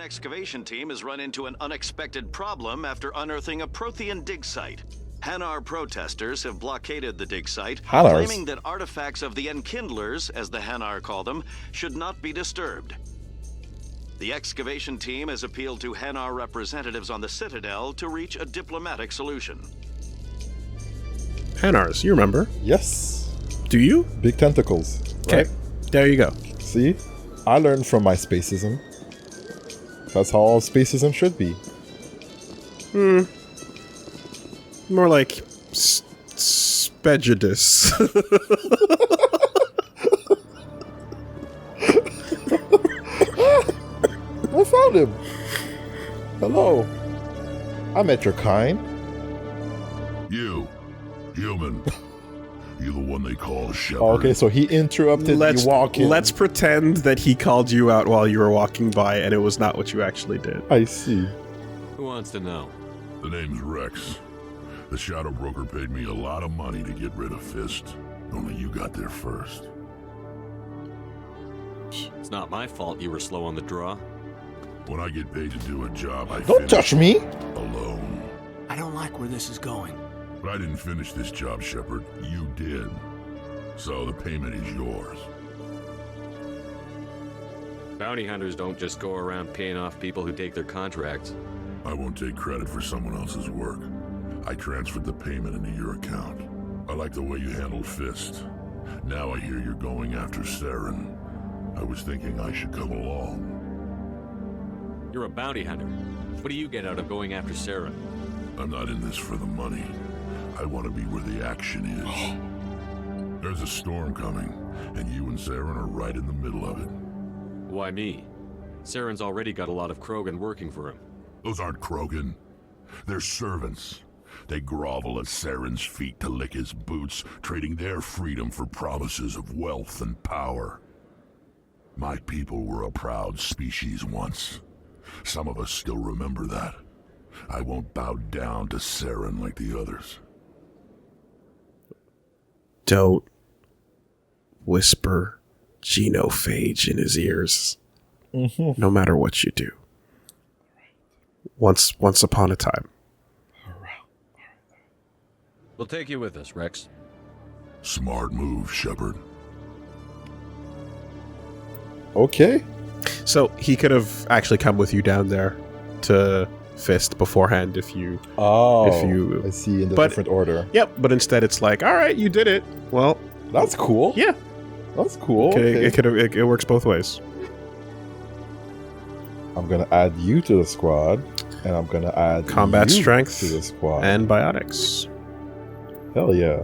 excavation team has run into an unexpected problem after unearthing a Prothean dig site. Hanar protesters have blockaded the dig site, claiming that artifacts of the Enkindlers, as the Hanar call them, should not be disturbed. The excavation team has appealed to Hanar representatives on the Citadel to reach a diplomatic solution. Hanars, you remember? Yes. Do you? Big tentacles. Okay, right? There you go. See? I learned from my spacism. That's how all spacism should be. More like spejudus. I found him. Hello. I met your kind. You, human. You the one they call Shepherd. Oh, okay, so he interrupted you walking. Let's pretend that he called you out while you were walking by and it was not what you actually did. I see. Who wants to know? The name's Rex. The Shadow Broker paid me a lot of money to get rid of Fist. Only you got there first. It's not my fault you were slow on the draw. When I get paid to do a job, I Don't touch me! alone. I don't like where this is going. But I didn't finish this job, Shepherd. You did. So the payment is yours. Bounty hunters don't just go around paying off people who take their contracts. I won't take credit for someone else's work. I transferred the payment into your account. I like the way you handled Fist. Now I hear you're going after Saren. I was thinking I should come along. You're a bounty hunter. What do you get out of going after Saren? I'm not in this for the money. I want to be where the action is. There's a storm coming, and you and Saren are right in the middle of it. Why me? Saren's already got a lot of Krogan working for him. Those aren't Krogan. They're servants. They grovel at Saren's feet to lick his boots, trading their freedom for promises of wealth and power. My people were a proud species once. Some of us still remember that. I won't bow down to Saren like the others. Don't whisper genophage in his ears. No matter what you do. Once upon a time. We'll take you with us, Rex. Smart move, Shepherd. Okay. So he could have actually come with you down there to Fist beforehand if you... Oh, if you, I see, in the but- different order. Yep, but instead it's like, alright, you did it. Well, That's cool. yeah. That's cool. Okay. It works both ways. I'm going to add you to the squad, and I'm going to add Combat you strength to the squad. and biotics. Hell yeah.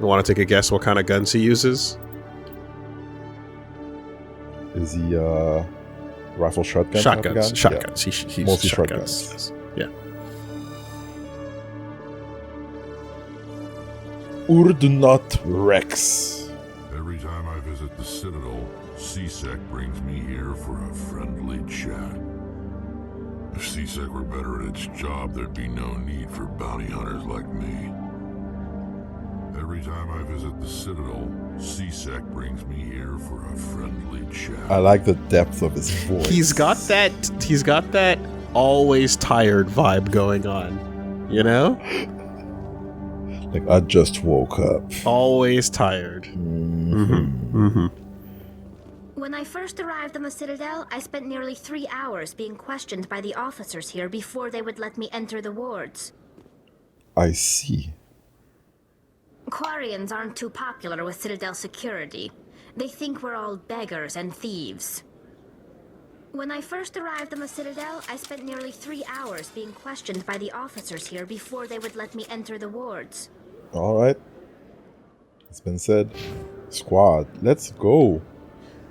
You want to take a guess what kind of guns he uses? Is he rifle shotgun? type of Shotguns. gun? Shotguns. Yeah. He's Mostly shotguns. shotguns. Yeah. Urdnot Rex. Every time I visit the Citadel, CSEC brings me here for a friendly chat. If CSEC were better at its job, there'd be no need for bounty hunters like me. Every time I visit the Citadel, CSEC brings me here for a friendly chat. I like the depth of his voice. He's got that always tired vibe going on. You know? Like, I just woke up. Always tired. When I first arrived on the Citadel, I spent nearly 3 hours being questioned by the officers here before they would let me enter the wards. I see. Quarians aren't too popular with Citadel security. They think we're all beggars and thieves. When I first arrived on the Citadel, I spent nearly 3 hours being questioned by the officers here before they would let me enter the wards. Alright. It's been said. Squad, let's go.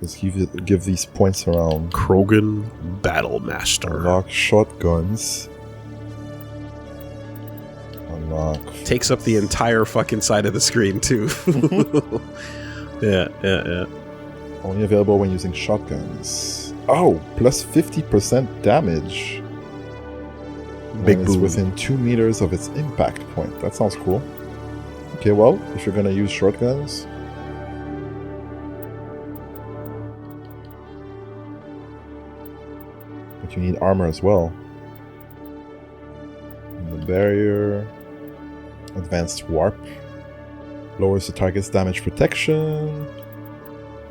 Let's give these points around. Krogan Battlemaster. Unlock shotguns. Unlock. Takes up the entire fucking side of the screen, too. Yeah. Only available when using shotguns. Oh, plus 50% damage. Big when it's boom. within 2 meters of its impact point. That sounds cool. Okay, well, if you're gonna use shotguns, You need armor as well. And the barrier. Advanced warp. Lowers the target's damage protection.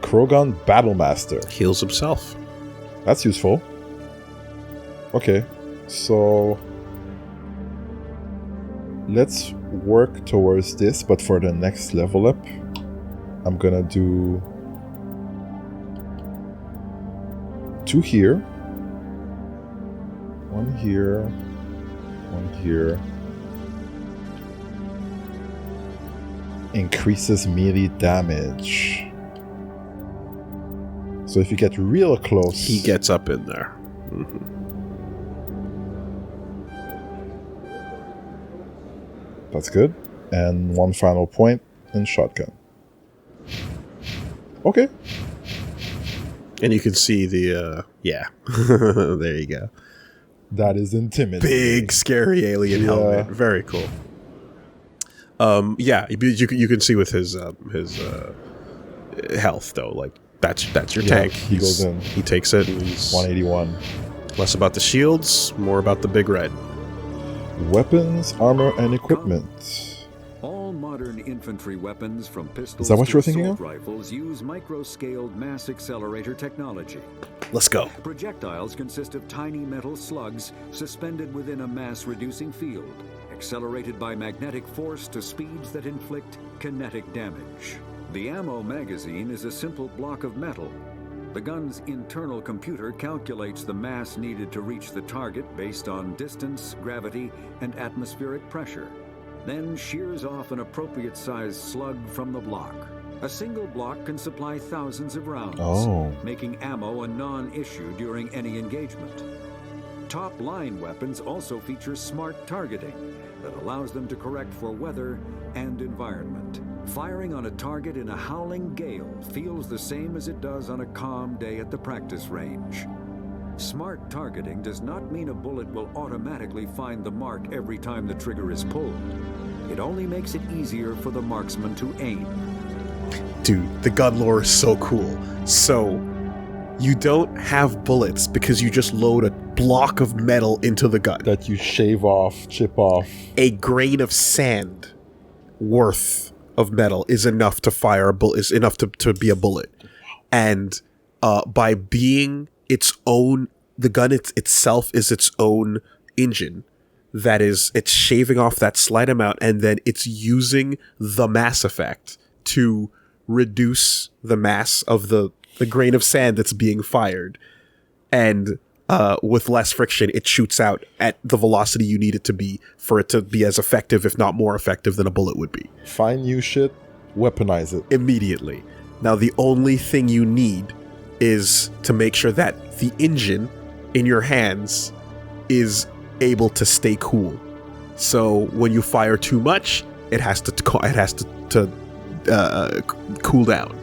Krogan Battlemaster. Heals himself. That's useful. Okay, so let's work towards this, but for the next level up, I'm gonna do 2 here, 1 here, 1 here. Increases melee damage. So if you get real close... He gets up in there. Mm-hmm. That's good. And 1 final point in shotgun. Okay. And you can see the, yeah. There you go. That is intimidating. Big, scary alien helmet. Very cool. Yeah, you can see with his health, though, like, that's your tank. He goes in. He takes it, and he's 181. Less about the shields, more about the big red. Weapons, armor, and equipment. All modern infantry weapons, from pistols Is that what to you were thinking assault of? rifles, use micro-scaled mass accelerator technology. Let's go. Projectiles consist of tiny metal slugs suspended within a mass-reducing field, accelerated by magnetic force to speeds that inflict kinetic damage. The ammo magazine is a simple block of metal. The gun's internal computer calculates the mass needed to reach the target based on distance, gravity, and atmospheric pressure, then shears off an appropriate-sized slug from the block. A single block can supply thousands of rounds, making ammo a non-issue during any engagement. Top-line weapons also feature smart targeting that allows them to correct for weather and environment. Firing on a target in a howling gale feels the same as it does on a calm day at the practice range. Smart targeting does not mean a bullet will automatically find the mark every time the trigger is pulled. It only makes it easier for the marksman to aim. Dude, the gun lore is so cool. So, you don't have bullets because you just load a block of metal into the gun. That you shave off, chip off. A grain of sand worth of metal is enough to fire a bullet, is enough to be a bullet. And by being its own, the gun itself is its own engine. That is, it's shaving off that slight amount, and then it's using the mass effect to reduce the mass of the grain of sand that's being fired. And with less friction, it shoots out at the velocity you need it to be for it to be as effective, if not more effective, than a bullet would be. Find new shit, weaponize it. Immediately. Now, the only thing you need is to make sure that the engine in your hands is able to stay cool. So when you fire too much, it has to cool down.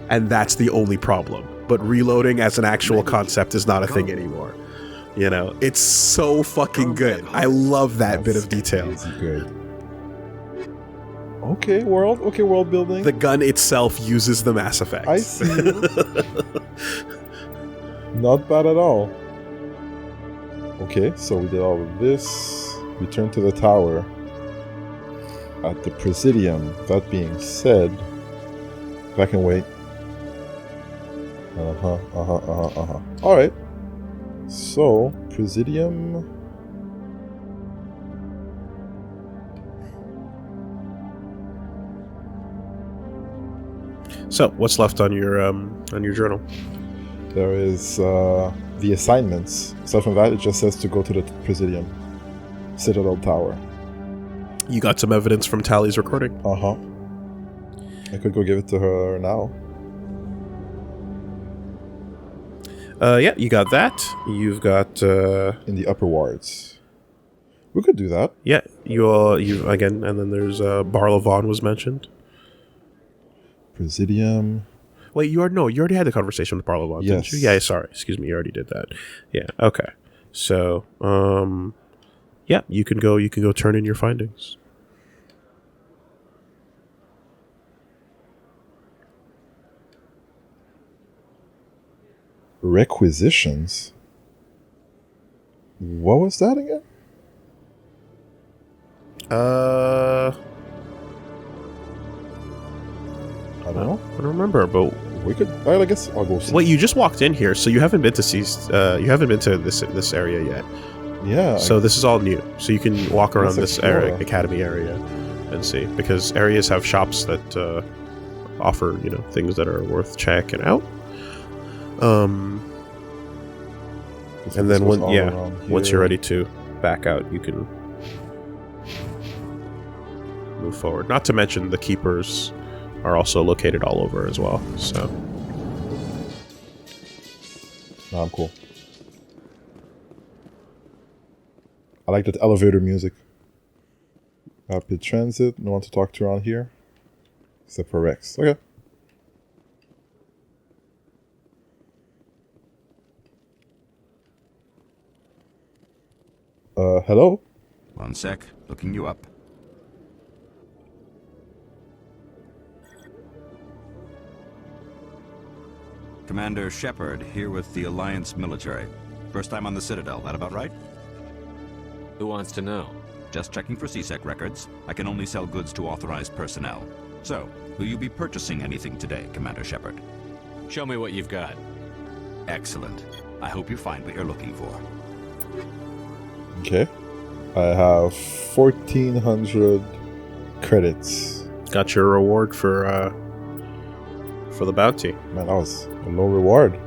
And that's the only problem. But reloading as an actual concept is not a thing anymore. You know, it's so fucking good. I love that bit of detail. Good. Okay, world building. The gun itself uses the Mass Effect. I see. Not bad at all. Okay, so we did all of this. Return to the tower. At the Presidium. That being said, I can wait. Alright. So, Presidium. So, what's left on your journal? There is the assignments. Aside from that, it just says to go to the Presidium. Citadel Tower. You got some evidence from Tally's recording. I could go give it to her now. Yeah, you got that. You've got in the upper wards. We could do that. Yeah, you again, and then there's Barlavon was mentioned. Presidium. Wait, you already had the conversation with Barlavon, yes. didn't you? Yeah, sorry, excuse me, you already did that. Yeah, okay. So, yeah, you can go turn in your findings. Requisitions. What was that again? I don't know. I don't remember, but We could. I guess I'll go see. wait, you just walked in here, so you haven't been to you haven't been to this area yet. Yeah. So this is all new. So you can walk around Let's this explore. academy area and see, because areas have shops that offer things that are worth checking out. And then once you're ready to back out, you can move forward. Not to mention the keepers are also located all over as well. So Nah, I'm cool. I like that elevator music. Rapid transit. No one to talk to around here, except for Rex. Okay. Hello? One sec. Looking you up. Commander Shepard, here with the Alliance military. First time on the Citadel, that about right? Who wants to know? Just checking for CSEC records. I can only sell goods to authorized personnel. So, will you be purchasing anything today, Commander Shepard? Show me what you've got. Excellent. I hope you find what you're looking for. Okay. I have 1,400 credits. got your reward for the bounty. Man, that was a low reward.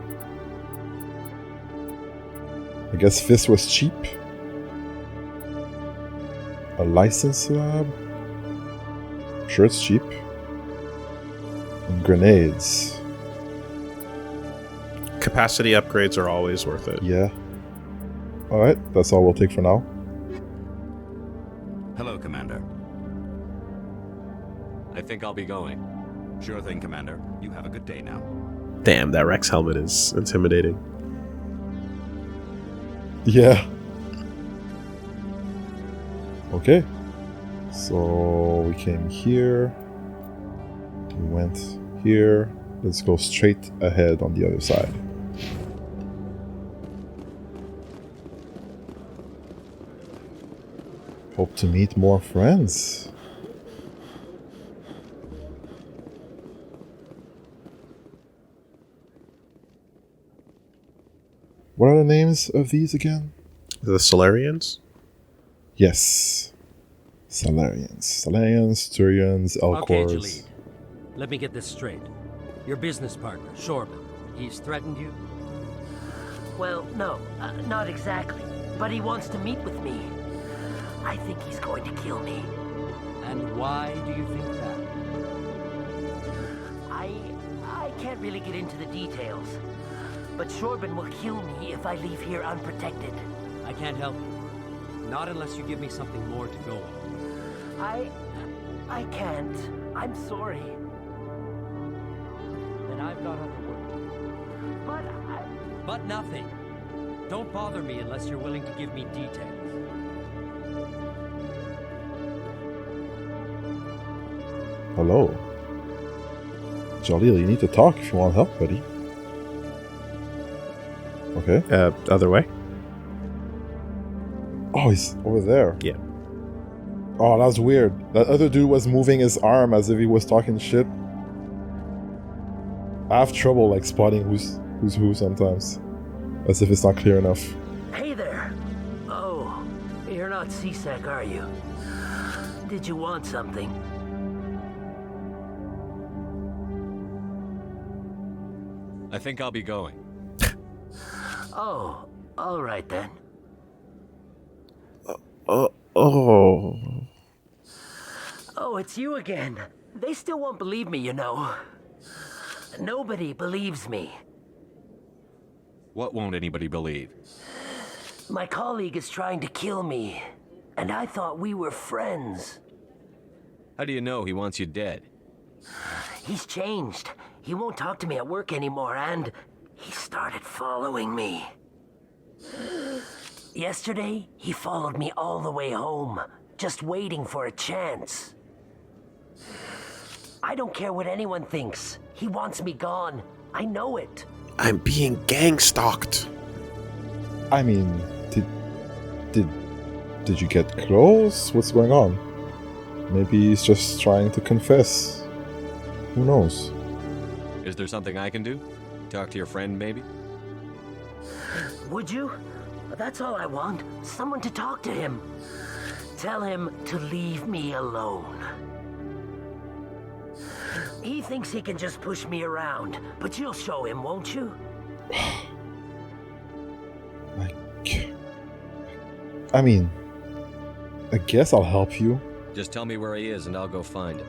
I guess this was cheap. A license lab? Sure, it's cheap. And grenades. Capacity upgrades are always worth it. Yeah. Alright, that's all we'll take for now. Hello, Commander. I think I'll be going. Sure thing, Commander. You have a good day now. Damn, that Rex helmet is intimidating. Yeah. Okay. So we came here. We went here. Let's go straight ahead on the other side. Hope to meet more friends. What are the names of these again? The Solarians? Yes. Salarians. Salarians, Turians, Okay, Elcors. Jalid. Let me get this straight. Your business partner, Shorban, he's threatened you? Well, no, not exactly. But he wants to meet with me. I think he's going to kill me. And why do you think that? I can't really get into the details. But Shorban will kill me if I leave here unprotected. I can't help you. Not unless you give me something more to go on. I can't. I'm sorry. Then I've got other work. But nothing. Don't bother me unless you're willing to give me details. Hello. Jalil, you need to talk if you want help, buddy. Okay. Other way? Oh, he's over there. Yeah. Oh, that was weird. That other dude was moving his arm as if he was talking shit. I have trouble like spotting who's who sometimes. As if it's not clear enough. Hey there. Oh, you're not CSEC, are you? Did you want something? I think I'll be going. Oh, all right then. Oh. Oh, it's you again. They still won't believe me, you know. Nobody believes me. What won't anybody believe? My colleague is trying to kill me, and I thought we were friends. How do you know he wants you dead? He's changed. He won't talk to me at work anymore, and he started following me. Yesterday, he followed me all the way home, just waiting for a chance. I don't care what anyone thinks. He wants me gone. I know it. I'm being gang stalked. I mean, Did you get close? What's going on? Maybe he's just trying to confess. Who knows? Is there something I can do? Talk to your friend, maybe? Would you? That's all I want. Someone to talk to him. Tell him to leave me alone. He thinks he can just push me around, but you'll show him, won't you? I mean, I guess I'll help you. Just tell me where he is and I'll go find him.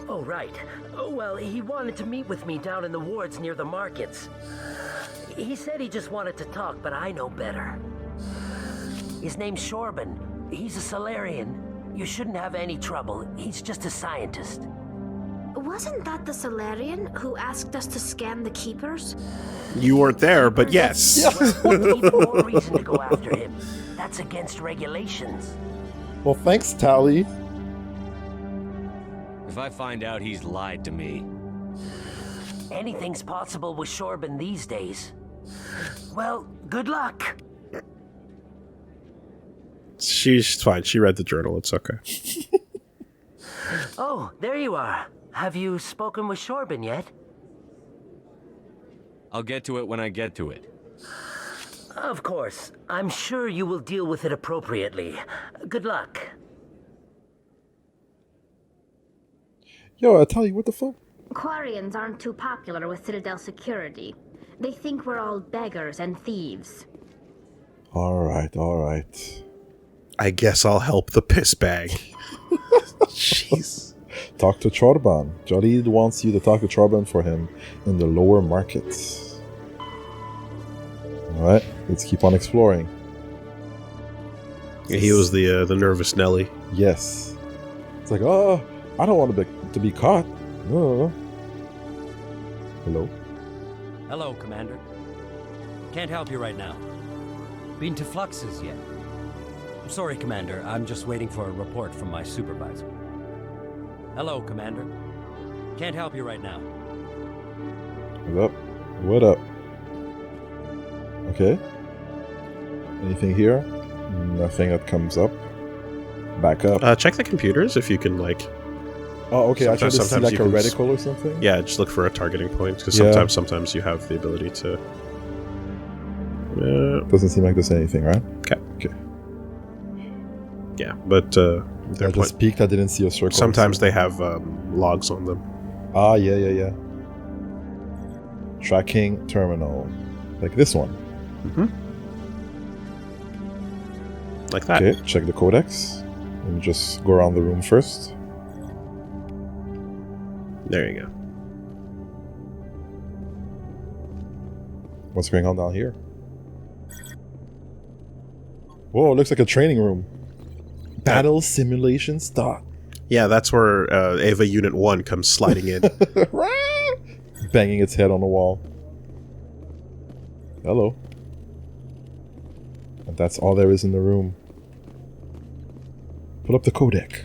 Oh, right. Oh, well, he wanted to meet with me down in the wards near the markets. He said he just wanted to talk, but I know better. His name's Shorban. He's a Solarian. You shouldn't have any trouble. He's just a scientist. Wasn't that the Solarian who asked us to scan the Keepers? You weren't there, but yes. Well, even more reason to go after him. That's against regulations. Well, thanks, Tally. If I find out he's lied to me... Anything's possible with Shorban these days. Well, good luck. She's fine. She read the journal. It's okay. Oh, there you are. Have you spoken with Shorban yet? I'll get to it when I get to it. Of course. I'm sure you will deal with it appropriately. Good luck. Yo, Tally, what the fuck? Quarians aren't too popular with Citadel security. They think we're all beggars and thieves. Alright, alright. I guess I'll help the piss bag. Jeez. Talk to Chorban. Jalid wants you to talk to Chorban for him in the lower markets. Alright, let's keep on exploring. Yeah, he was the nervous Nelly. Yes. It's like, oh, I don't want to be caught. No. Hello? Hello, Commander. Can't help you right now. Been to Fluxes yet? Sorry, Commander. I'm just waiting for a report from my supervisor. Hello, Commander. Can't help you right now. What up? What up? Okay. Anything here? Nothing that comes up. Back up. Check the computers if you can, like... Oh, okay. I tried to see like a can reticle or something. Yeah, just look for a targeting point, because sometimes you have the ability to... Doesn't seem like there's anything, right? Okay. Yeah, but... I just peeked, I didn't see a circle. Sometimes they have logs on them. Ah, yeah. Tracking terminal. Like this one. Mm-hmm. Like that. Okay, check the codex. Let me just go around the room first. There you go. What's going on down here? Whoa, it looks like a training room. Battle simulation start. Yeah, that's where Ava Unit 1 comes sliding in. Banging its head on the wall. Hello. And that's all there is in the room. Pull up the codec.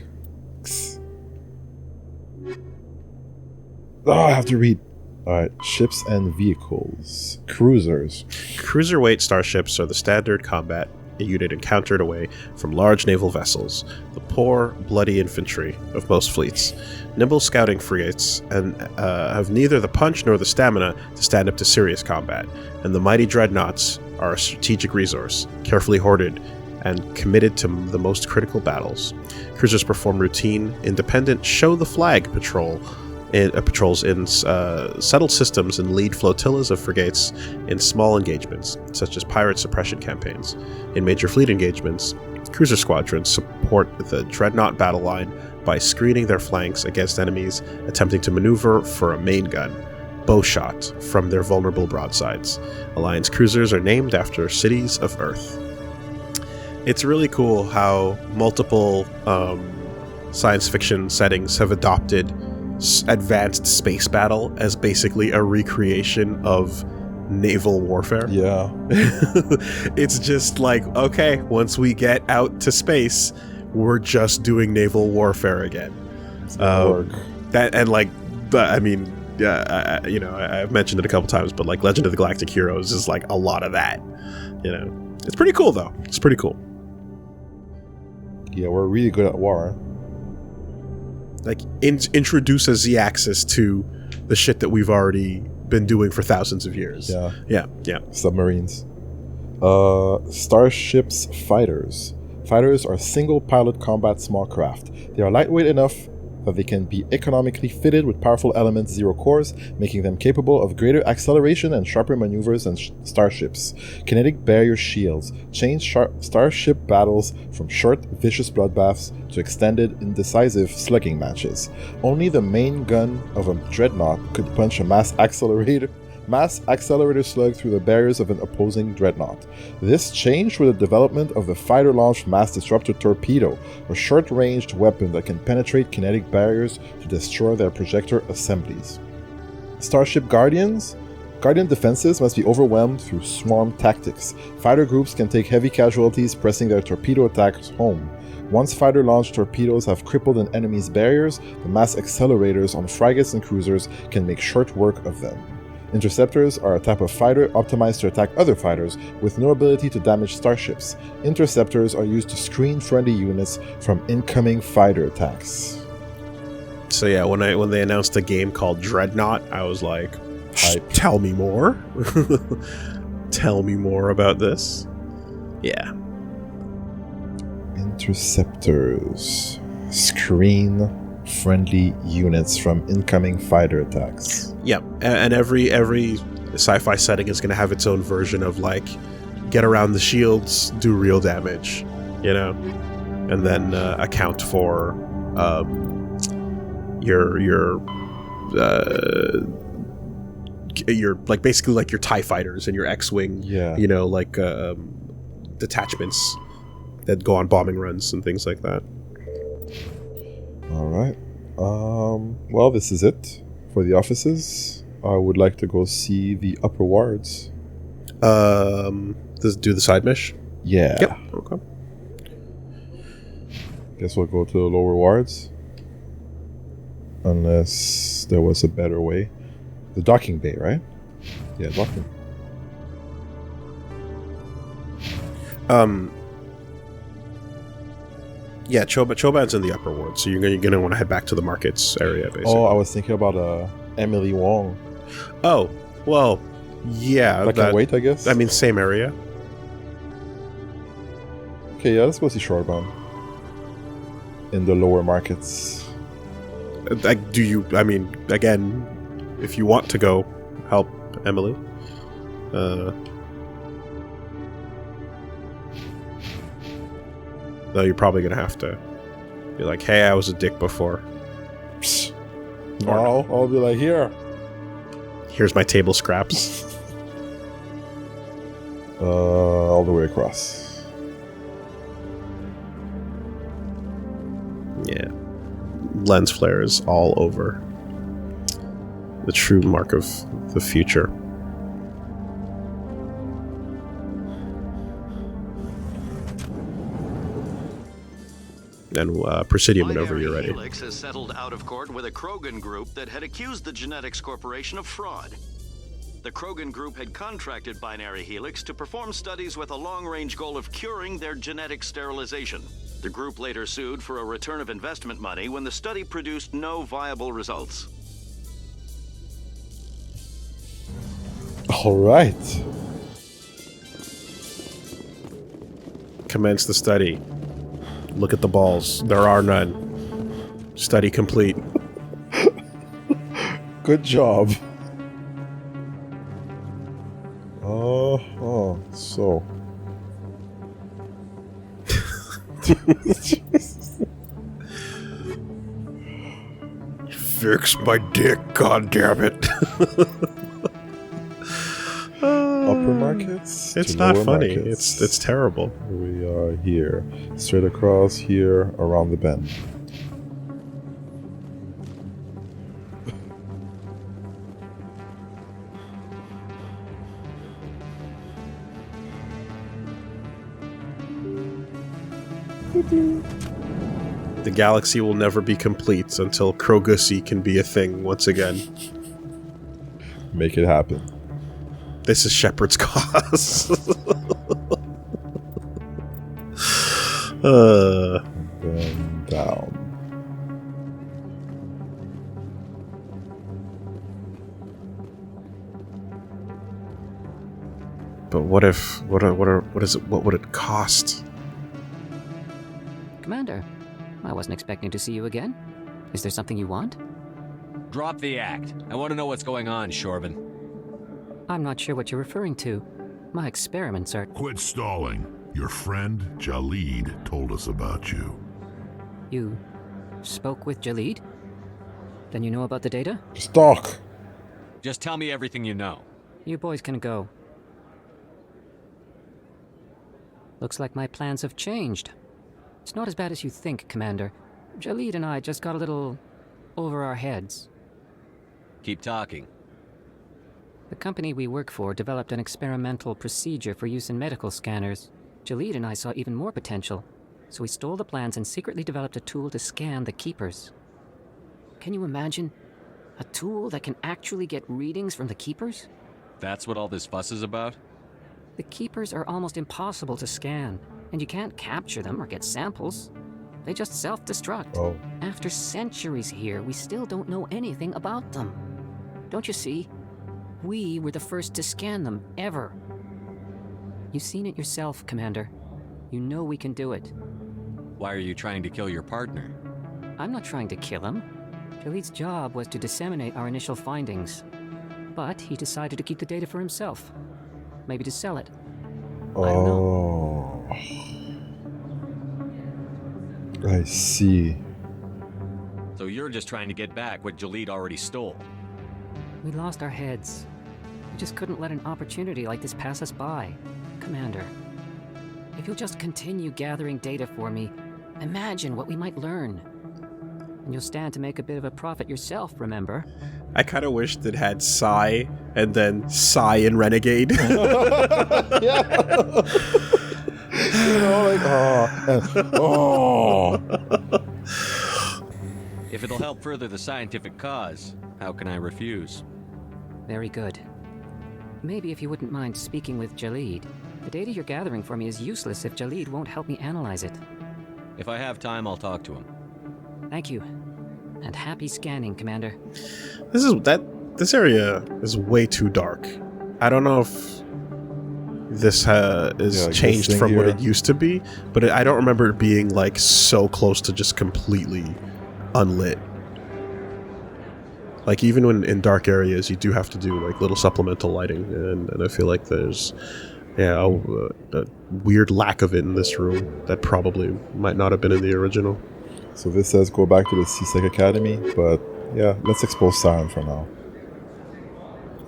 Oh, I have to read. Alright, ships and vehicles. Cruisers. Cruiserweight starships are the standard combat unit encountered away from large naval vessels, the poor, bloody infantry of most fleets. Nimble scouting frigates and have neither the punch nor the stamina to stand up to serious combat, and the mighty dreadnoughts are a strategic resource, carefully hoarded and committed to the most critical battles. Cruisers perform routine, independent, show-the-flag patrols in settled systems and lead flotillas of frigates in small engagements, such as pirate suppression campaigns. In major fleet engagements, cruiser squadrons support the dreadnought battle line by screening their flanks against enemies attempting to maneuver for a main gun, bowshot, from their vulnerable broadsides. Alliance cruisers are named after cities of Earth. It's really cool how multiple science fiction settings have adopted advanced space battle as basically a recreation of naval warfare. Yeah. It's just like, okay, once we get out to space, we're just doing naval warfare again. I've mentioned it a couple times, but like Legend of the Galactic Heroes is like a lot of that. It's pretty cool though. It's pretty cool. Yeah, we're really good at war. Like, introduce a Z-axis to the shit that we've already been doing for thousands of years. Yeah. Submarines. Starships fighters. Fighters are single-pilot combat small craft. They are lightweight enough that they can be economically fitted with powerful elements 0 cores, making them capable of greater acceleration and sharper maneuvers than starships. Kinetic barrier shields change starship battles from short, vicious bloodbaths to extended, indecisive slugging matches. Only the main gun of a dreadnought could punch a mass accelerator slug through the barriers of an opposing dreadnought. This changed with the development of the fighter-launched mass disruptor torpedo, a short-ranged weapon that can penetrate kinetic barriers to destroy their projector assemblies. Starship Guardians? Guardian defenses must be overwhelmed through swarm tactics. Fighter groups can take heavy casualties pressing their torpedo attacks home. Once fighter-launched torpedoes have crippled an enemy's barriers, the mass accelerators on frigates and cruisers can make short work of them. Interceptors are a type of fighter optimized to attack other fighters with no ability to damage starships. Interceptors are used to screen friendly units from incoming fighter attacks. So yeah, when they announced a game called Dreadnought, I was like, hype. Tell me more. Tell me more about this. Yeah. Interceptors. Screen friendly units from incoming fighter attacks. Yep, and every sci-fi setting is going to have its own version of, like, get around the shields, do real damage, you know, and then account for your like basically like your TIE fighters and your X-wing, you know, like detachments that go on bombing runs and things like that. All right. Well, this is it for the offices. I would like to go see the upper wards. Do the side mish? Yeah. Yep. Okay. Guess we'll go to the lower wards. Unless there was a better way. The docking bay, right? Yeah, docking. Yeah, Choban's in the upper ward, so you're gonna want to head back to the markets area, basically. Oh, I was thinking about Emily Wong. Oh, well, yeah. That can wait, I guess. I mean, same area. Okay, yeah, let's go see Shoreban. In the lower markets. I mean, again, if you want to go help Emily. Though you're probably going to have to be like, hey, I was a dick before. No, I'll be like, here's my table scraps. All the way across. Yeah. Lens flares all over. The true mark of the future. And Presidium, whenever you're ready. Helix has settled out of court with a Krogan group that had accused the Genetics Corporation of fraud. The Krogan group had contracted Binary Helix to perform studies with a long-range goal of curing their genetic sterilization. The group later sued for a return of investment money when the study produced no viable results. All right. Commence the study. Look at the balls. There are none. Study complete. Good job. So. Fix my dick, goddammit. Upper markets? It's not funny. Markets. It's terrible. We are here. Straight across here, around the bend. The galaxy will never be complete until Krogusi can be a thing once again. Make it happen. This is Shepard's cause. But what would it cost? Commander, I wasn't expecting to see you again. Is there something you want? Drop the act. I want to know what's going on, Shorban. I'm not sure what you're referring to. My experiments are... Quit stalling. Your friend, Jalid, told us about you. You spoke with Jalid? Then you know about the data? Stalk! Just tell me everything you know. You boys can go. Looks like my plans have changed. It's not as bad as you think, Commander. Jalid and I just got a little over our heads. Keep talking. The company we work for developed an experimental procedure for use in medical scanners. Jalid and I saw even more potential, so we stole the plans and secretly developed a tool to scan the Keepers. Can you imagine? A tool that can actually get readings from the Keepers? That's what all this fuss is about? The Keepers are almost impossible to scan, and you can't capture them or get samples. They just self-destruct. Oh. After centuries here, we still don't know anything about them. Don't you see? We were the first to scan them, ever. You've seen it yourself, Commander. You know we can do it. Why are you trying to kill your partner? I'm not trying to kill him. Jalid's job was to disseminate our initial findings. But he decided to keep the data for himself. Maybe to sell it. I don't know. I see. So you're just trying to get back what Jalid already stole. We lost our heads. We just couldn't let an opportunity like this pass us by. Commander, if you'll just continue gathering data for me, imagine what we might learn. And you'll stand to make a bit of a profit yourself, remember? I kind of wished it had Sigh and then Sigh and Renegade. Yeah. You know, like, oh. If it'll help further the scientific cause, how can I refuse? Very good. Maybe if you wouldn't mind speaking with Jalid. The data you're gathering for me is useless if Jalid won't help me analyze it. If I have time, I'll talk to him. Thank you. And happy scanning, Commander. This area is way too dark. I don't know if this is changed from what it used to be, but I don't remember it being like so close to just completely unlit. Like even when in dark areas, you do have to do like little supplemental lighting, and I feel like there's a weird lack of it in this room that probably might not have been in the original. So this says go back to the C-Sec Academy, but yeah, let's expose Siren for now.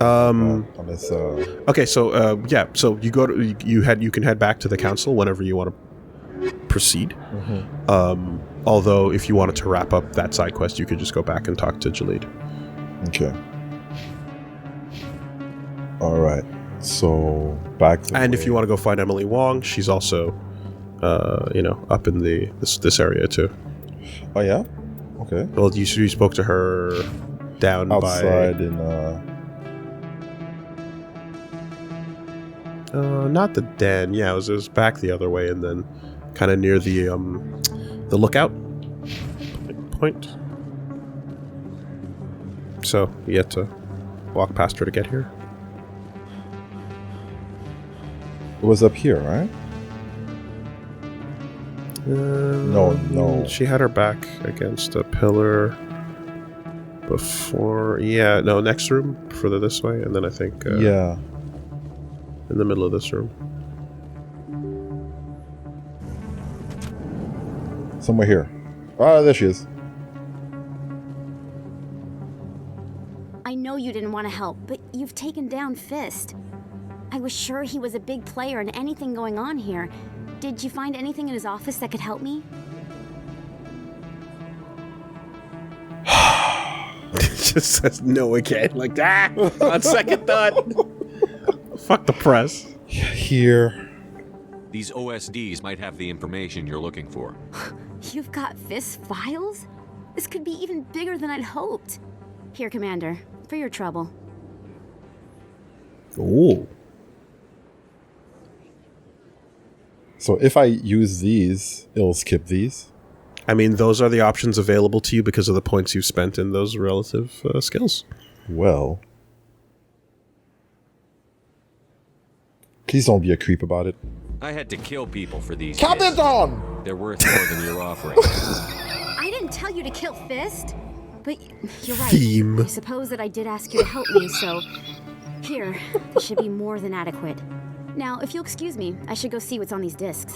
Unless okay, so so you go to you can head back to the council whenever you want to proceed. Mm-hmm. Although if you wanted to wrap up that side quest, you could just go back and talk to Jalid. Okay. All right. So back. And if you want to go find Emily Wong, she's also, up in this area too. Oh yeah. Okay. Well, you spoke to her down outside in. Not the den. Yeah, it was back the other way, and then kind of near the lookout point. So you had to walk past her to get here. It was up here, right? No. She had her back against a pillar before. Yeah, no, next room, further this way, and then I think. Yeah. In the middle of this room. Somewhere here. Ah, there she is. I know you didn't want to help, but you've taken down Fist. I was sure he was a big player in anything going on here. Did you find anything in his office that could help me? It just says no again. Like, on second thought. Fuck the press. Here. These OSDs might have the information you're looking for. You've got Fist's files? This could be even bigger than I'd hoped. Here, Commander, for your trouble. Ooh. So if I use these, it'll skip these? I mean, those are the options available to you because of the points you've spent in those relative skills. Well... Please don't be a creep about it. I had to kill people for these. Cut kids. it on! They're worth more than you're offering. I didn't tell you to kill Fist, but you're right. Theme. I suppose that I did ask you to help me, so here, this should be more than adequate. Now, if you'll excuse me, I should go see what's on these discs.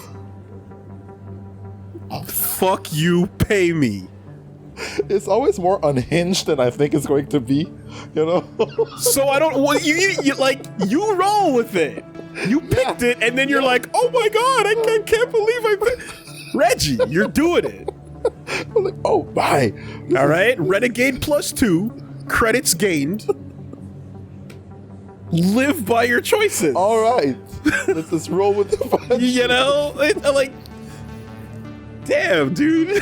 Fuck you, pay me. It's always more unhinged than I think it's going to be, you know? So I don't. Well, you like you roll with it. You picked it, and then you're like, "Oh my god, I can't believe I picked Reggie." You're doing it. I'm like, oh my. All right, Renegade +2, credits gained. Live by your choices. All right, let's just roll with the fun. You know, like. Damn, dude.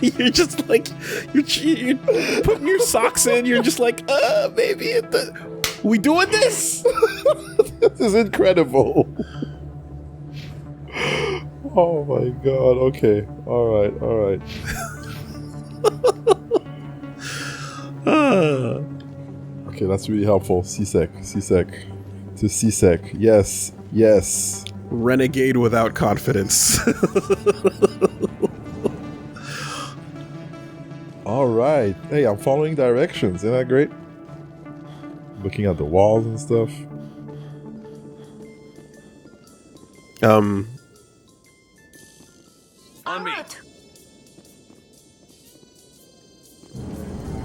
You're just like, you're putting your socks in. You're just like, maybe we doing this? This is incredible. Oh my god. Okay. All right. Okay, that's really helpful. C-Sec. To C-Sec. Yes. Renegade without confidence. All right. Hey, I'm following directions. Isn't that great? Looking at the walls and stuff. On me.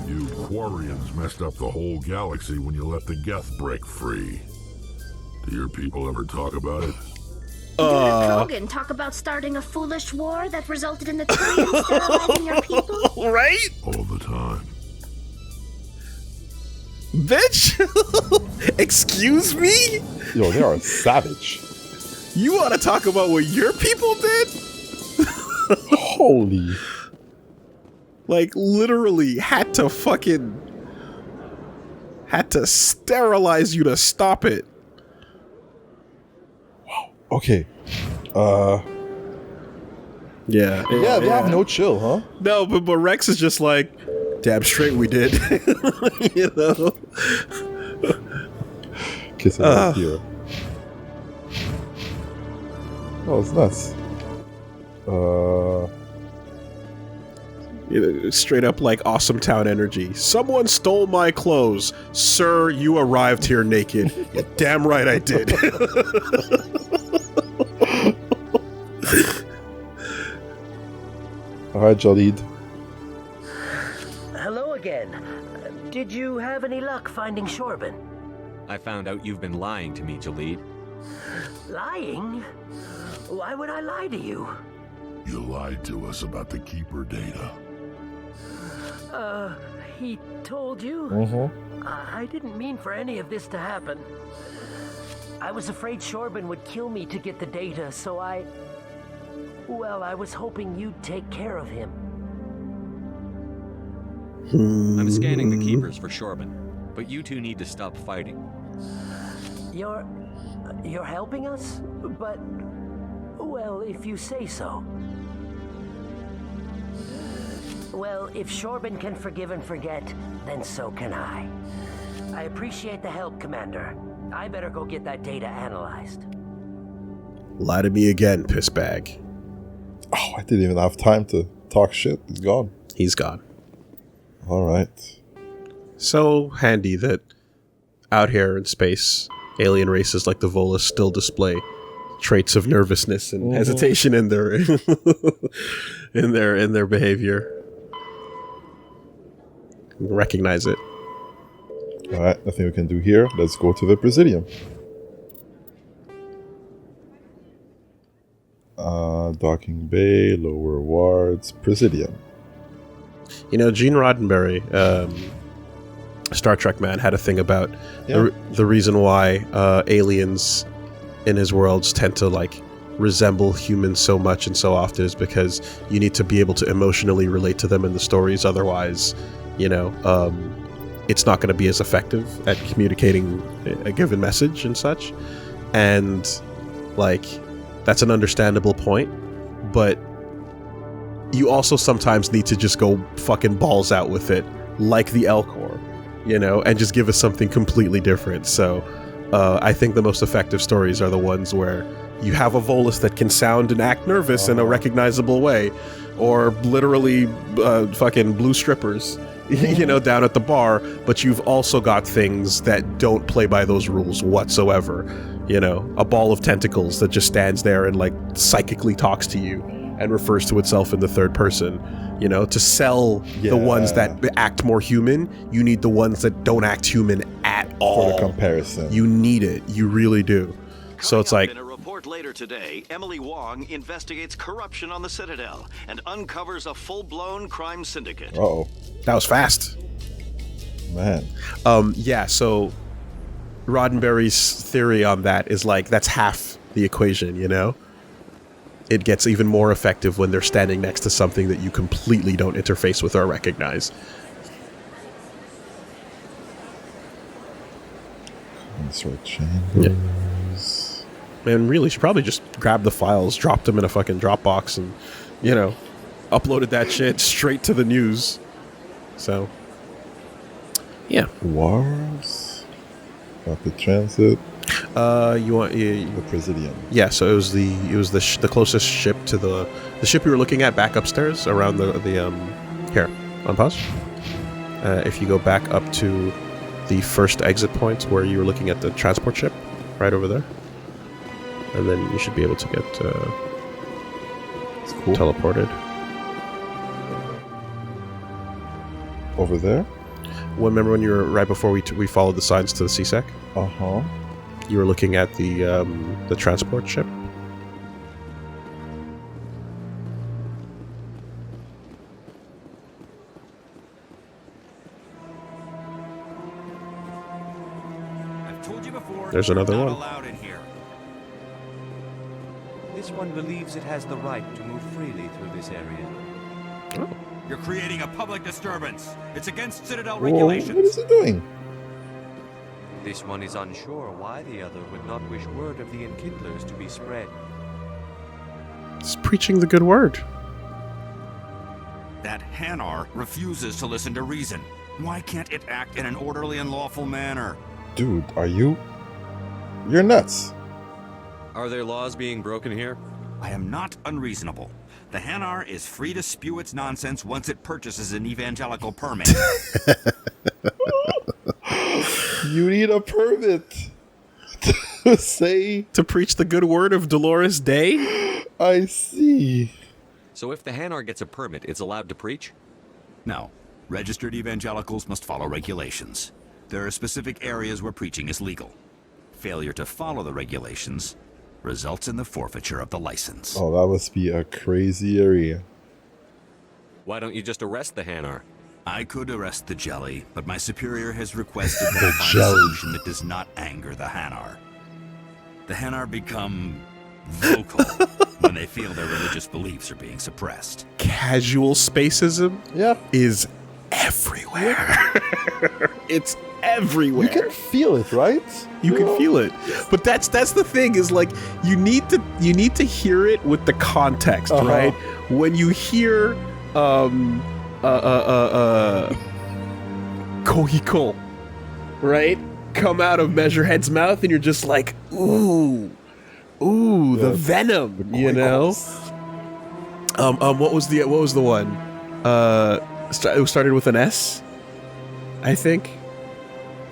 You Quarians messed up the whole galaxy when you let the Geth break free. Do your people ever talk about it? Did Krogan talk about starting a foolish war that resulted in the Turians sterilizing your people? Right? All the time. Bitch? Excuse me? Yo, they are savage. You want to talk about what your people did? Holy. Like, literally had to sterilize you to stop it. Okay. Yeah, they have no chill, huh? No, but Rex is just like, damn straight we did. You know? Kissing right here. Oh, it's nuts. Straight up like Awesome Town energy. Someone stole my clothes. Sir, you arrived here naked. You're damn right I did. Alright, Jalid. Hello again. Did you have any luck finding Shorban? I found out you've been lying to me, Jalid. Lying? Why would I lie to you? You lied to us about the Keeper data. He told you? Mm-hmm. I didn't mean for any of this to happen. I was afraid Shorban would kill me to get the data, so I was hoping you'd take care of him. I'm scanning the Keepers for Shorban, but you two need to stop fighting. You're helping us? But, well, if you say so. Well, if Shorban can forgive and forget, then so can I. I appreciate the help, Commander. I better go get that data analyzed. Lie to me again, pissbag. Oh, I didn't even have time to talk shit. He's gone. He's gone. All right. So handy that out here in space, alien races like the Volus still display traits of nervousness and hesitation in their in their behavior. Recognize it. All right, nothing we can do here. Let's go to the Presidium. Docking Bay, lower wards, Presidium. You know, Gene Roddenberry, Star Trek man, had a thing about the reason why aliens in his worlds tend to like resemble humans so much and so often is because you need to be able to emotionally relate to them in the stories. Otherwise, you know, it's not going to be as effective at communicating a given message and such. And like, that's an understandable point, but you also sometimes need to just go fucking balls out with it, like the Elcor, you know, and just give us something completely different. So I think the most effective stories are the ones where you have a Volus that can sound and act nervous in a recognizable way, or literally fucking blue strippers, you know, down at the bar, but you've also got things that don't play by those rules whatsoever. You know, a ball of tentacles that just stands there and, like, psychically talks to you and refers to itself in the third person. You know, to sell the ones that act more human, you need the ones that don't act human at all. For the comparison. You need it. You really do. So it's like... In a report later today, Emily Wong investigates corruption on the Citadel and uncovers a full-blown crime syndicate. Uh-oh. That was fast. Man. Yeah, so Roddenberry's theory on that is like, that's half the equation, you know? It gets even more effective when they're standing next to something that you completely don't interface with or recognize. Consort chambers. Man, really, should probably just grab the files, dropped them in a fucking Dropbox, and, you know, uploaded that shit straight to the news. So, yeah. Wars. Got the transit. You want the Presidium? Yeah. So it was the closest ship to the ship you were looking at back upstairs around the here on pause. If you go back up to the first exit point where you were looking at the transport ship, right over there, and then you should be able to get teleported. Over there? Well, remember when you were right before we followed the signs to the CSEC? Uh-huh. You were looking at the transport ship. I've told you before. There's another one. Allowed in here. This one believes it has the right to move freely through this area. Oh. You're creating a public disturbance. It's against Citadel Whoa, regulations. what is he doing? This one is unsure why the other would not wish word of the Enkindlers to be spread. It's preaching the good word. That Hanar refuses to listen to reason. Why can't it act in an orderly and lawful manner? Dude, are you... You're nuts. Are there laws being broken here? I am not unreasonable. The Hanar is free to spew its nonsense once it purchases an evangelical permit. You need a permit to say... To preach the good word of Dolores Day? I see. So if the Hanar gets a permit, it's allowed to preach? No. Registered evangelicals must follow regulations. There are specific areas where preaching is legal. Failure to follow the regulations results in the forfeiture of the license. Oh, that must be a crazy area. Why don't you just arrest the Hanar? I could arrest the jelly, but my superior has requested that I find a solution that does not anger the Hanar. The Hanar become vocal when they feel their religious beliefs are being suppressed. Casual spacism is everywhere. It's everywhere. You can feel it, right? You can feel it. But that's the thing, is like you need to hear it with the context, right? When you hear Kohiko, right, come out of Measurehead's mouth, and you're just like, ooh, the venom, you know. What was the one? It started with an S, I think.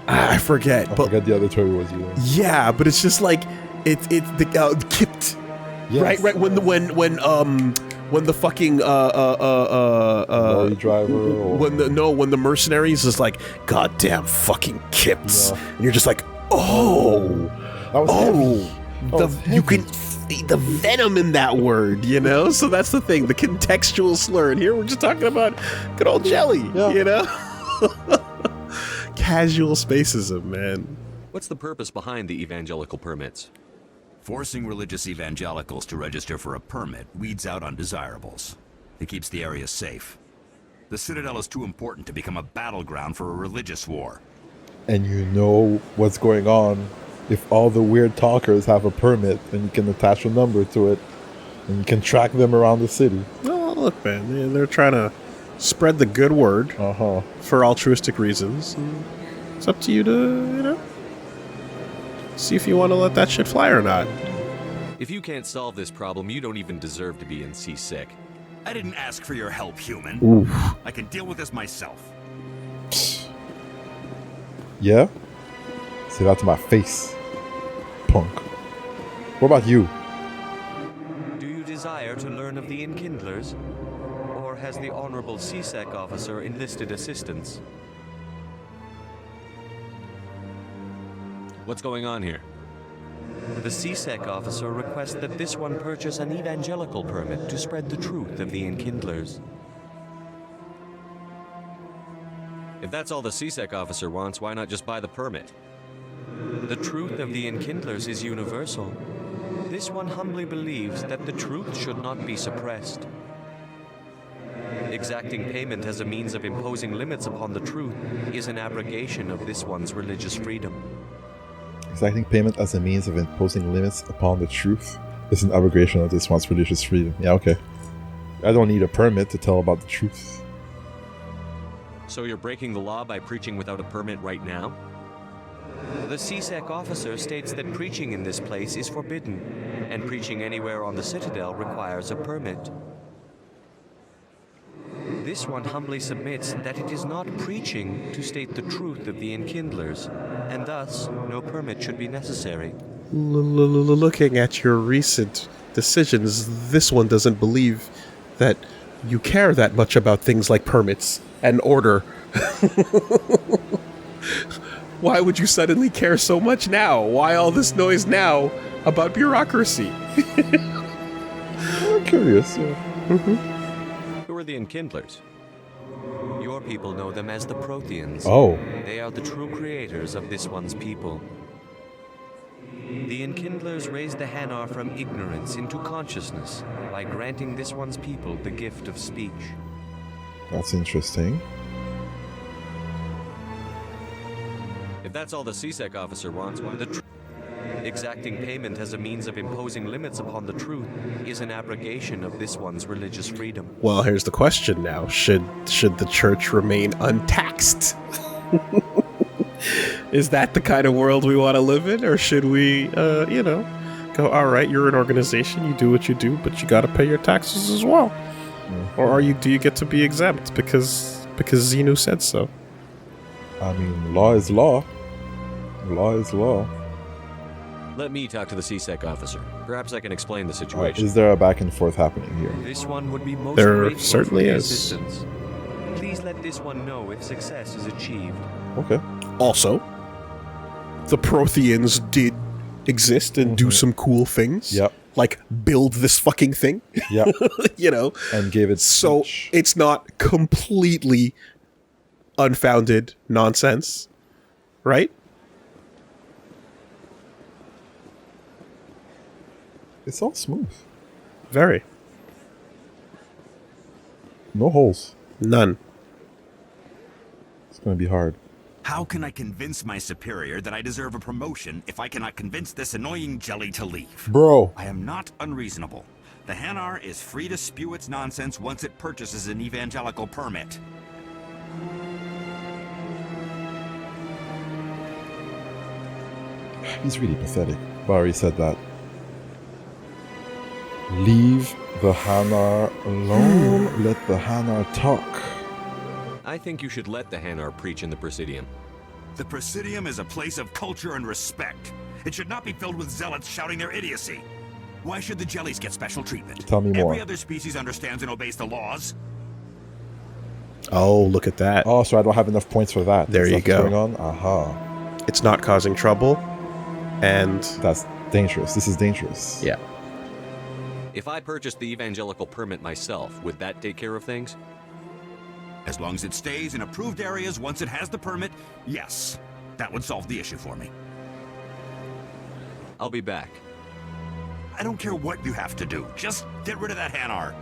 I forget. I forget the other term was using. Yeah, but it's just like it's the kipped, yes. right? When the fucking lorry driver, or... when the mercenaries is like, goddamn fucking kips, and you're just like, you can see the venom in that word, you know. So that's the thing, the contextual slur. And here we're just talking about good old jelly, you know. Casual spacism, man. What's the purpose behind the evangelical permits? Forcing religious evangelicals to register for a permit weeds out undesirables. It keeps the area safe. The Citadel is too important to become a battleground for a religious war. And you know what's going on if all the weird talkers have a permit, and you can attach a number to it, and you can track them around the city. Oh, look, man, they're trying to spread the good word for altruistic reasons. It's up to you to, See if you want to let that shit fly or not. If you can't solve this problem, you don't even deserve to be in Seasick. I didn't ask for your help, human. Oof. I can deal with this myself. Yeah? Say that to my face, punk. What about you? Do you desire to learn of the Enkindlers? Or has the Honorable CSEC officer enlisted assistance? What's going on here? The CSEC officer requests that this one purchase an evangelical permit to spread the truth of the Enkindlers. If that's all the CSEC officer wants, why not just buy the permit? The truth of the Enkindlers is universal. This one humbly believes that the truth should not be suppressed. Exacting payment as a means of imposing limits upon the truth is an abrogation of this one's religious freedom. Exacting payment as a means of imposing limits upon the truth is an abrogation of this one's religious freedom. Yeah, okay. I don't need a permit to tell about the truth. So you're breaking the law by preaching without a permit right now? The CSEC officer states that preaching in this place is forbidden, and preaching anywhere on the Citadel requires a permit. This one humbly submits that it is not preaching to state the truth of the Enkindlers, and thus no permit should be necessary. Looking at your recent decisions, this one doesn't believe that you care that much about things like permits and order. Why would you suddenly care so much now? Why all this noise now about bureaucracy? I'm curious, yeah. Who are the Enkindlers? Your people know them as the Protheans. Oh. They are the true creators of this one's people. The Enkindlers raised the Hanar from ignorance into consciousness by granting this one's people the gift of speech. That's interesting. If that's all the CSEC officer wants, why exacting payment as a means of imposing limits upon the truth is an abrogation of this one's religious freedom. Well, here's the question now. Should the church remain untaxed? Is that the kind of world we want to live in? Or should we, go, all right, you're an organization, you do what you do, but you got to pay your taxes as well? Mm-hmm. Or do you get to be exempt because Xenu said so? I mean, law is law. Law is law. Let me talk to the CSEC officer. Perhaps I can explain the Right, situation. is there a back and forth happening here? This one would be most There grateful certainly for the is. assistance. Please let this one know if success is achieved. Okay. Also, the Protheans did exist and do some cool things. Yep. Like build this fucking thing. Yep. And gave it so speech. It's not completely unfounded nonsense, right? It's all smooth. Very. No holes. None. It's going to be hard. How can I convince my superior that I deserve a promotion if I cannot convince this annoying jelly to leave? Bro. I am not unreasonable. The Hanar is free to spew its nonsense once it purchases an evangelical permit. He's really pathetic. Barry said that. Leave the Hanar alone. Let the Hanar talk. I think you should let the Hanar preach in the Presidium. The Presidium is a place of culture and respect. It should not be filled with zealots shouting their idiocy. Why should the jellies get special treatment? Tell me more. Every other species understands and obeys the laws. Oh, look at that. Oh, so I don't have enough points for that. There you That's go. what's going on? Aha. It's not causing trouble, and that's dangerous. This is dangerous. Yeah. If I purchased the evangelical permit myself, would that take care of things? As long as it stays in approved areas once it has the permit, yes. That would solve the issue for me. I'll be back. I don't care what you have to do. Just get rid of that Hanar.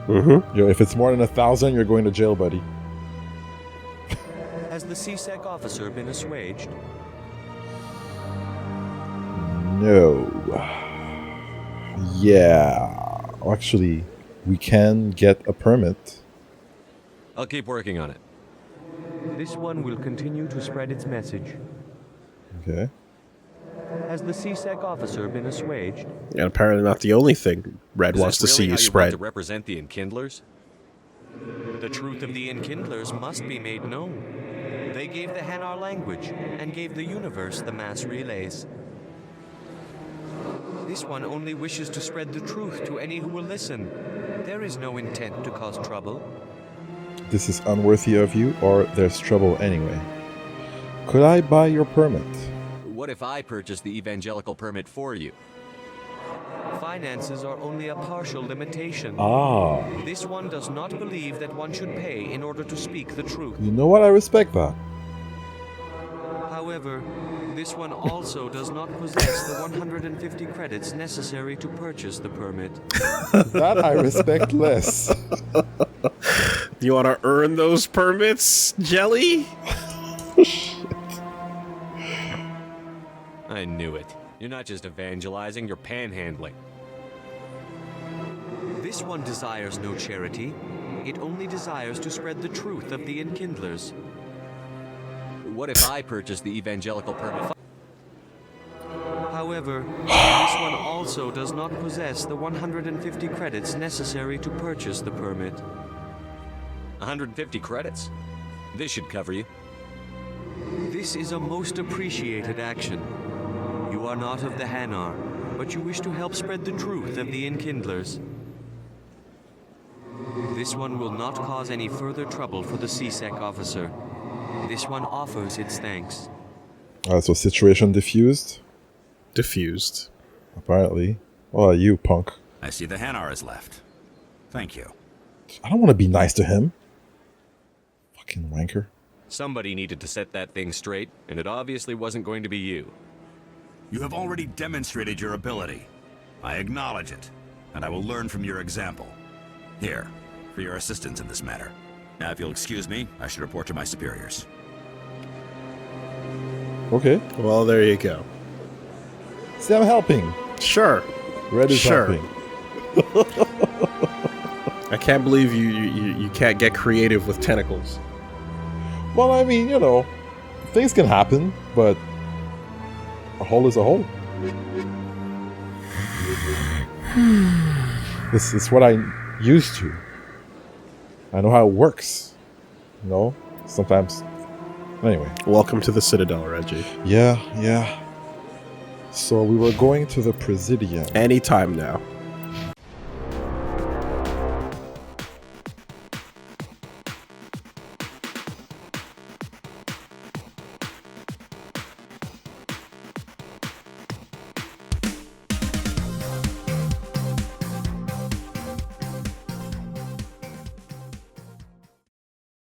Mm-hmm. Yo, if it's more than 1,000, you're going to jail, buddy. Has the CSEC officer been assuaged? No. Yeah. Actually, we can get a permit. I'll keep working on it. This one will continue to spread its message. Okay. Has the CSEC officer been assuaged? And apparently not the only thing Red Is wants to this see really you how you want spread. to represent the Enkindlers? The truth of the Enkindlers must be made known. They gave the Hanar language and gave the universe the mass relays. This one only wishes to spread the truth to any who will listen. There is no intent to cause trouble. This is unworthy of you, or there's trouble anyway. Could I buy your permit? What if I purchase the evangelical permit for you? Finances are only a partial limitation. Ah. This one does not believe that one should pay in order to speak the truth. You know what? I respect that. However, this one also does not possess the 150 credits necessary to purchase the permit. That I respect less. You want to earn those permits, Jelly? I knew it. You're not just evangelizing, you're panhandling. This one desires no charity. It only desires to spread the truth of the Enkindlers. What if I purchase the evangelical permit? However, this one also does not possess the 150 credits necessary to purchase the permit. 150 credits? This should cover you. This is a most appreciated action. You are not of the Hanar, but you wish to help spread the truth of the Enkindlers. This one will not cause any further trouble for the CSEC officer. This one offers its thanks. So situation diffused? Diffused. Apparently. Well, you punk. I see the Hanar is left. Thank you. I don't want to be nice to him. Fucking wanker. Somebody needed to set that thing straight, and it obviously wasn't going to be you. You have already demonstrated your ability. I acknowledge it, and I will learn from your example. Here, for your assistance in this matter. Now, if you'll excuse me, I should report to my superiors. Okay. Well, there you go. See, I'm helping. Sure. Red is helping. I can't believe you can't get creative with tentacles. Well, I mean, you know, things can happen, but a hole is a hole. This is what I'm used to. I know how it works. You know, sometimes. Anyway. Welcome to the Citadel, Reggie. Yeah. So we were going to the Presidium. Anytime now.